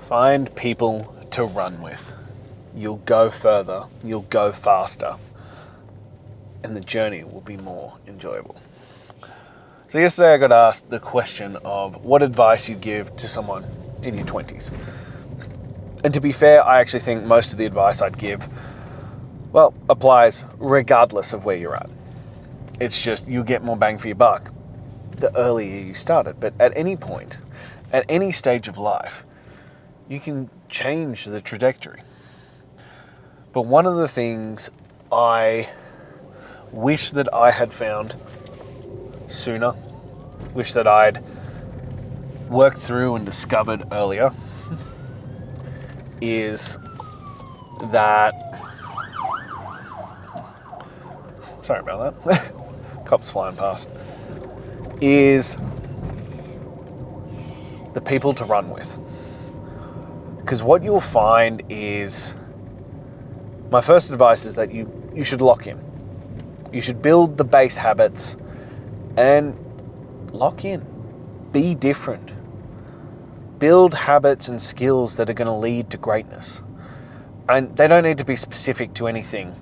Find people to run with. You'll go further, you'll go faster, and the journey will be more enjoyable. So yesterday I got asked the question of what advice you'd give to someone in your 20s. And to be fair, I actually think most of the advice I'd give, well, applies regardless of where you're at. It's just you'll get more bang for your buck the earlier you started. But at any point, at any stage of life, you can change the trajectory. But one of the things I wish that I had found sooner, wish that I'd worked through and discovered earlier, is that, sorry about that, cops flying past, is the people to run with. Because what you'll find is, my first advice is that you should lock in. You should build the base habits and lock in. Be different. Build habits and skills that are going to lead to greatness. And they don't need to be specific to anything.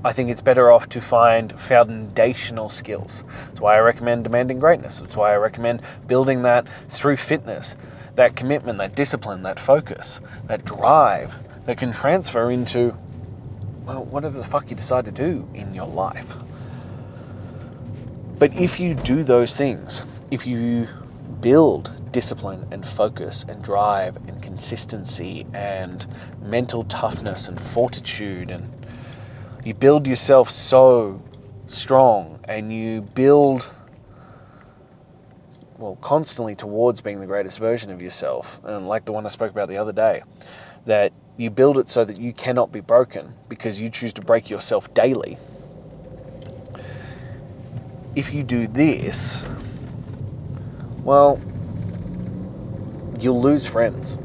I think it's better off to find foundational skills. That's why I recommend demanding greatness. That's why I recommend building that through fitness, that commitment, that discipline, that focus, that drive that can transfer into, well, whatever the fuck you decide to do in your life. But if you do those things, if you build discipline and focus and drive and consistency and mental toughness and fortitude, and you build yourself so strong and you build, well, constantly towards being the greatest version of yourself, and like the one I spoke about the other day, that you build it so that you cannot be broken because you choose to break yourself daily. If you do this, well, you'll lose friends.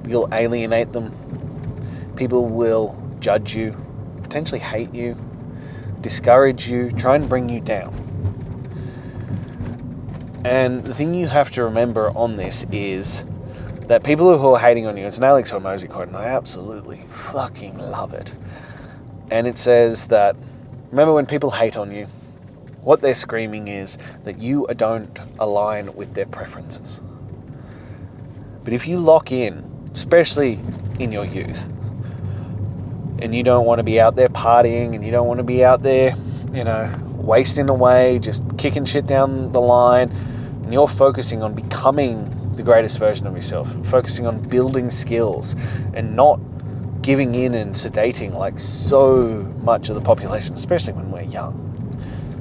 You'll alienate them. People will judge you, potentially hate you, discourage you, try and bring you down. And the thing you have to remember on this is that people who are hating on you, it's an Alex Hormozi quote, and I absolutely fucking love it. And it says that, remember when people hate on you, what they're screaming is that you don't align with their preferences. But if you lock in, especially in your youth, and you don't want to be out there partying, and you don't want to be out there, wasting away, just kicking shit down the line, and you're focusing on becoming the greatest version of yourself, focusing on building skills and not giving in and sedating like so much of the population, especially when we're young.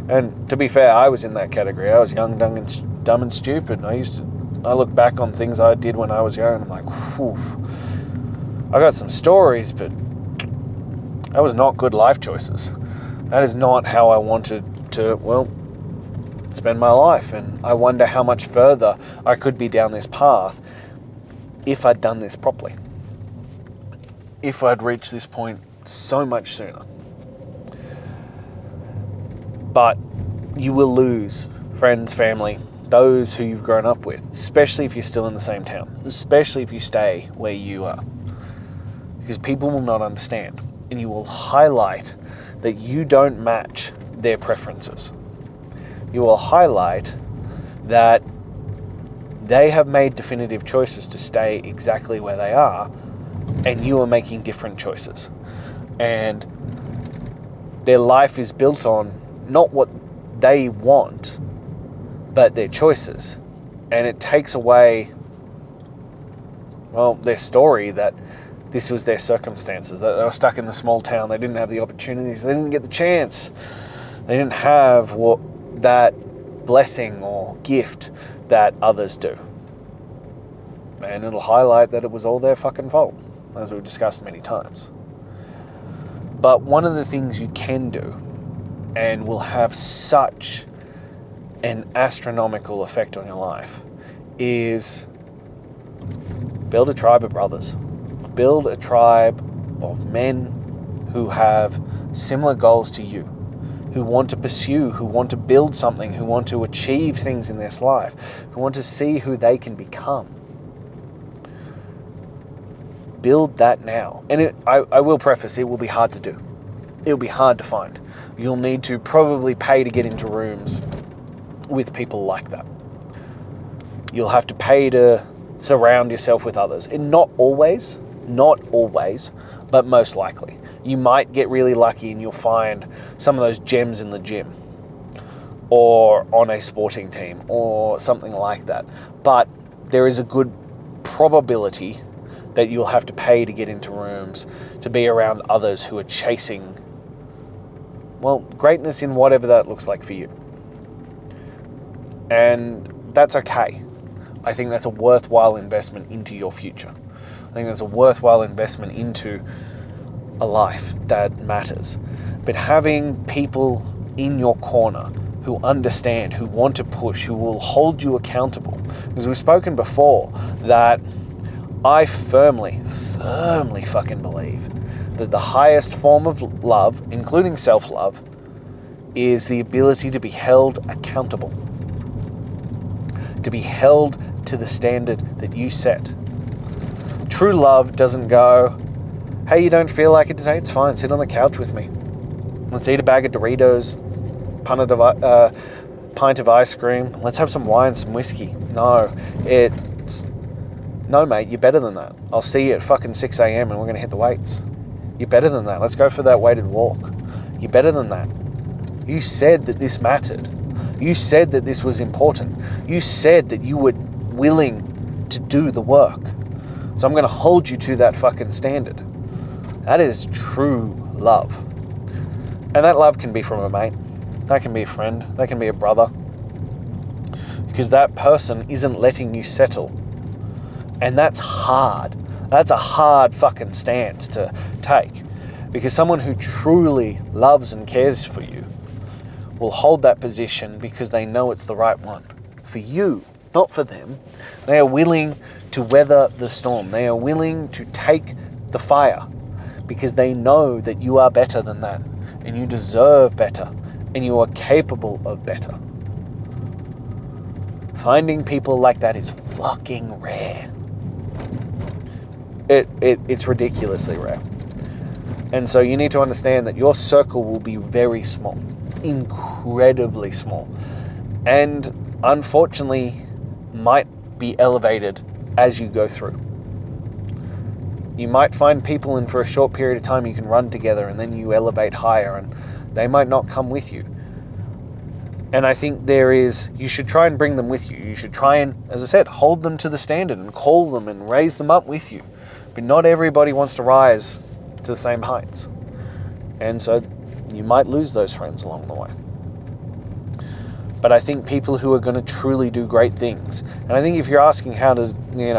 And to be fair, I was in that category. I was young, dumb and stupid. I look back on things I did when I was young and I'm like, whew, I got some stories, but that was not good life choices. That is not how I wanted to, spend my life. And I wonder how much further I could be down this path if I'd done this properly. If I'd reached this point so much sooner. But you will lose friends, family, those who you've grown up with, especially if you're still in the same town, especially if you stay where you are. Because people will not understand, and you will highlight that you don't match their preferences. You will highlight that they have made definitive choices to stay exactly where they are, and you are making different choices. And their life is built on not what they want, but their choices. And it takes away, their story that this was their circumstances, that they were stuck in the small town, they didn't have the opportunities, they didn't get the chance, they didn't have that blessing or gift that others do. And it'll highlight that it was all their fucking fault, as we've discussed many times. But one of the things you can do, and will have such an astronomical effect on your life, is build a tribe of brothers. Build a tribe of men who have similar goals to you, who want to pursue, who want to build something, who want to achieve things in this life, who want to see who they can become. build that now. And I will preface, it will be hard to do. It'll be hard to find. You'll need to probably pay to get into rooms with people like that. You'll have to pay to surround yourself with others. And not always, but most likely. You might get really lucky and you'll find some of those gems in the gym or on a sporting team or something like that. But there is a good probability that you'll have to pay to get into rooms, to be around others who are chasing, well, greatness in whatever that looks like for you. And that's okay. I think that's a worthwhile investment into your future. I think that's a worthwhile investment into a life that matters. But having people in your corner who understand, who want to push, who will hold you accountable. Because we've spoken before that I firmly fucking believe that the highest form of love, including self-love, is the ability to be held accountable. To be held to the standard that you set. True love doesn't go, hey, you don't feel like it today? It's fine, sit on the couch with me. Let's eat a bag of Doritos, pint of ice cream. Let's have some wine, some whiskey. No, mate, you're better than that. I'll see you at fucking 6 a.m. and we're going to hit the weights. You're better than that. Let's go for that weighted walk. You're better than that. You said that this mattered. You said that this was important. You said that you were willing to do the work. So I'm going to hold you to that fucking standard. That is true love. And that love can be from a mate. That can be a friend. That can be a brother. Because that person isn't letting you settle. And that's hard. That's a hard fucking stance to take. Because someone who truly loves and cares for you will hold that position because they know it's the right one. For you, not for them. They are willing to weather the storm. They are willing to take the fire because they know that you are better than that. And you deserve better. And you are capable of better. Finding people like that is fucking rare. It's ridiculously rare. And so you need to understand that your circle will be very small. Incredibly small. And unfortunately might be elevated as you go through. You might find people and for a short period of time you can run together and then you elevate higher and they might not come with you. And I think you should try and bring them with you. You should try and, as I said, hold them to the standard and call them and raise them up with you. But not everybody wants to rise to the same heights. And so you might lose those friends along the way. But I think people who are going to truly do great things, and I think if you're asking how to,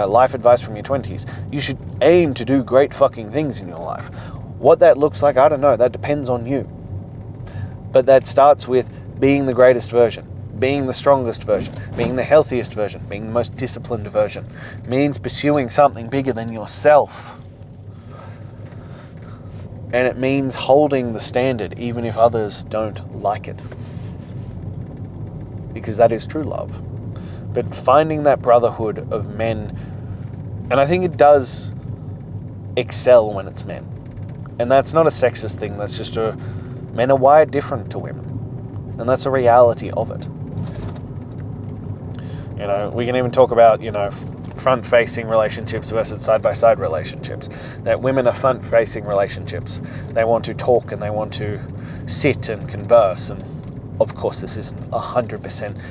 life advice from your 20s, you should aim to do great fucking things in your life. What that looks like, I don't know. That depends on you. But that starts with being the greatest version, being the strongest version, being the healthiest version, being the most disciplined version. It means pursuing something bigger than yourself. And it means holding the standard even if others don't like it. Because that is true love. But finding that brotherhood of men, and I think it does excel when it's men. And that's not a sexist thing, that's just men are wired different to women. And that's a reality of it. We can even talk about, front-facing relationships versus side-by-side relationships. That women are front-facing relationships. They want to talk and they want to sit and converse. And of course, this isn't 100%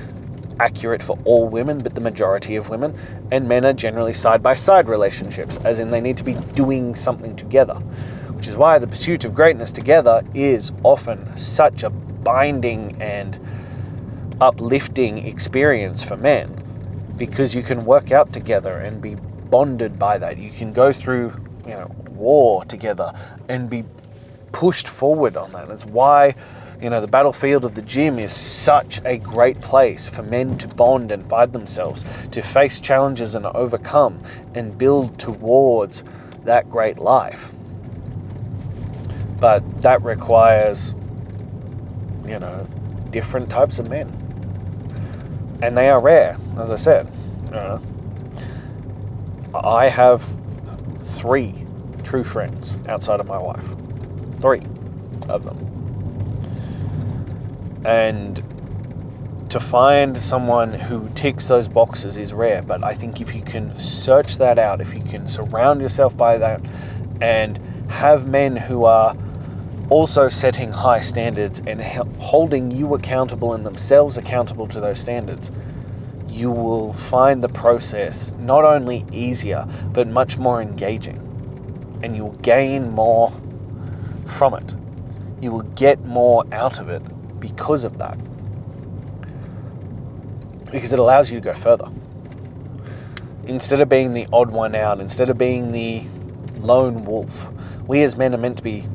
accurate for all women, but the majority of women. And men are generally side-by-side relationships, as in they need to be doing something together. Which is why the pursuit of greatness together is often such a binding and uplifting experience for men. Because you can work out together and be bonded by that. You can go through, war together and be pushed forward on that. That's why, the battlefield of the gym is such a great place for men to bond and find themselves, to face challenges and overcome and build towards that great life. But that requires, different types of men. And they are rare, as I said. I have 3 true friends outside of my wife. 3 of them. And to find someone who ticks those boxes is rare, but I think if you can search that out, if you can surround yourself by that and have men who are also setting high standards and holding you accountable and themselves accountable to those standards, you will find the process not only easier, but much more engaging. And you'll gain more from it. You will get more out of it because of that. Because it allows you to go further. Instead of being the odd one out, instead of being the lone wolf, we as men are meant to be,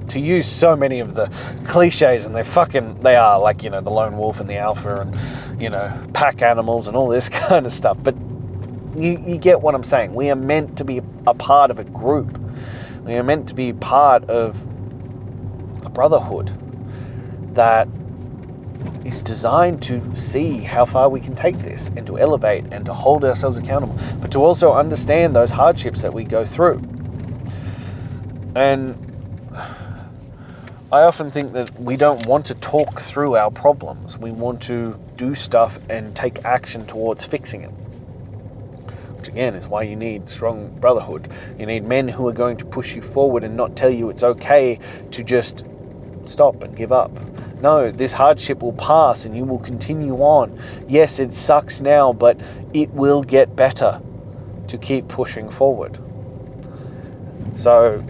to use so many of the cliches, and they are like, the lone wolf and the alpha and, pack animals and all this kind of stuff. But you get what I'm saying. We are meant to be a part of a group. We are meant to be part of a brotherhood that is designed to see how far we can take this and to elevate and to hold ourselves accountable, but to also understand those hardships that we go through. And I often think that we don't want to talk through our problems. We want to do stuff and take action towards fixing it. Which again is why you need strong brotherhood. You need men who are going to push you forward and not tell you it's okay to just stop and give up. No, this hardship will pass and you will continue on. Yes, it sucks now, but it will get better to keep pushing forward. So,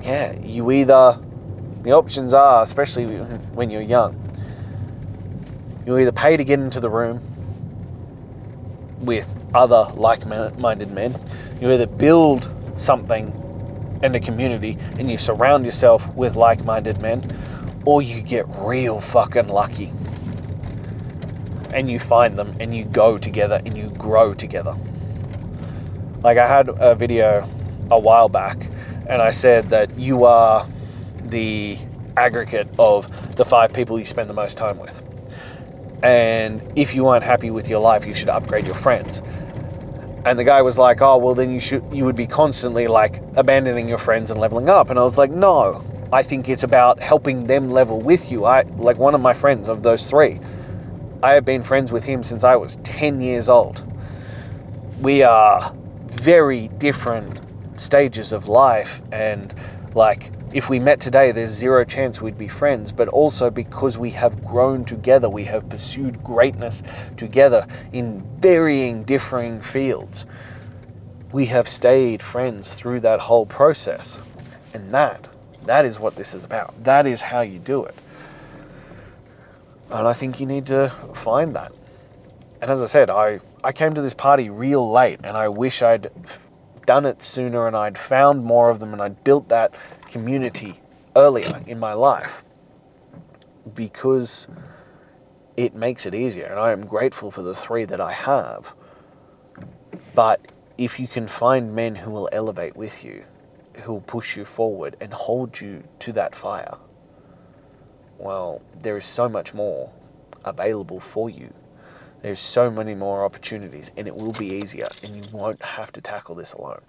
yeah, the options are, especially when you're young, you either pay to get into the room with other like-minded men, you either build something and a community and you surround yourself with like-minded men, or you get real fucking lucky and you find them and you go together and you grow together. Like, I had a video a while back and I said that you are the aggregate of the 5 people you spend the most time with. And if you aren't happy with your life, you should upgrade your friends. And the guy was like, oh, well, then you would be constantly like abandoning your friends and leveling up. And I was like, no, I think it's about helping them level with you. Like one of my friends of those 3, I have been friends with him since I was 10 years old. We are very different stages of life, and like, if we met today, there's 0 chance we'd be friends, but also because we have grown together, we have pursued greatness together in varying, differing fields. We have stayed friends through that whole process. And that is what this is about. That is how you do it. And I think you need to find that. And as I said, I came to this party real late, and I wish I'd done it sooner and I'd found more of them and I'd built that community earlier in my life, because it makes it easier. And I am grateful for the 3 that I have. But if you can find men who will elevate with you, who will push you forward and hold you to that fire, well, there is so much more available for you. There's so many more opportunities, and it will be easier, and you won't have to tackle this alone.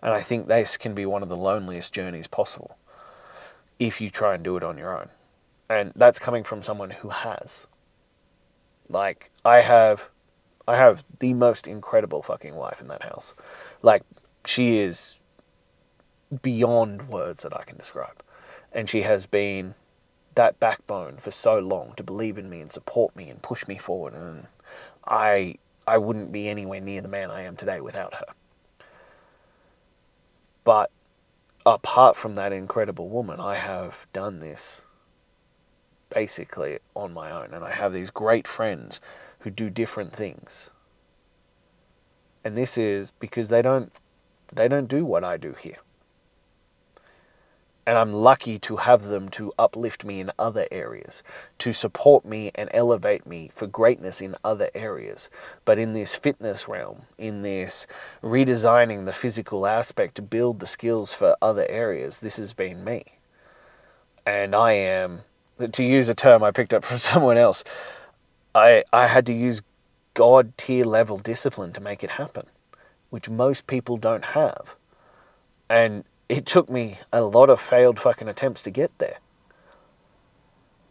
And I think this can be one of the loneliest journeys possible if you try and do it on your own. And that's coming from someone who has. Like, I have the most incredible fucking wife in that house. Like, she is beyond words that I can describe. And she has been that backbone for so long to believe in me and support me and push me forward. And I wouldn't be anywhere near the man I am today without her. But apart from that incredible woman, I have done this basically on my own. And I have these great friends who do different things. And this is because they don't do what I do here. And I'm lucky to have them to uplift me in other areas, to support me and elevate me for greatness in other areas. But in this fitness realm, in this redesigning the physical aspect to build the skills for other areas, this has been me. And I am, to use a term I picked up from someone else, I had to use God tier level discipline to make it happen, which most people don't have. And it took me a lot of failed fucking attempts to get there.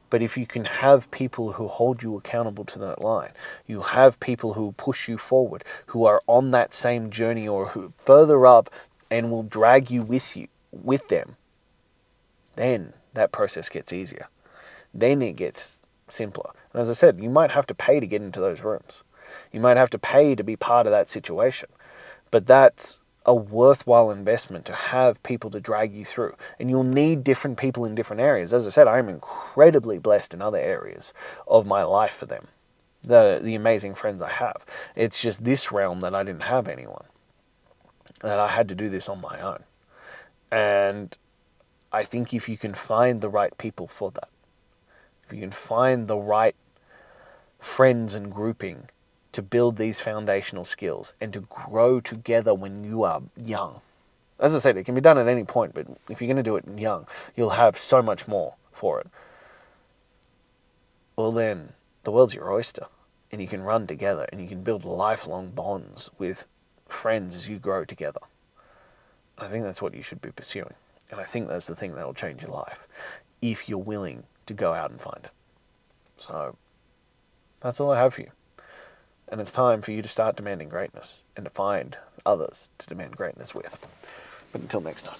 But if you can have people who hold you accountable to that line, you have people who push you forward, who are on that same journey or who further up and will drag you with them, then that process gets easier. Then it gets simpler. And as I said, you might have to pay to get into those rooms. You might have to pay to be part of that situation. But that's a worthwhile investment to have people to drag you through. And you'll need different people in different areas. As I said, I am incredibly blessed in other areas of my life for them. The amazing friends I have. It's just this realm that I didn't have anyone. That I had to do this on my own. And I think if you can find the right people for that, if you can find the right friends and grouping to build these foundational skills and to grow together when you are young. As I said, it can be done at any point, but if you're going to do it young, you'll have so much more for it. Well then, the world's your oyster, and you can run together, and you can build lifelong bonds with friends as you grow together. I think that's what you should be pursuing, and I think that's the thing that will change your life, if you're willing to go out and find it. So, that's all I have for you. And it's time for you to start demanding greatness and to find others to demand greatness with. But until next time.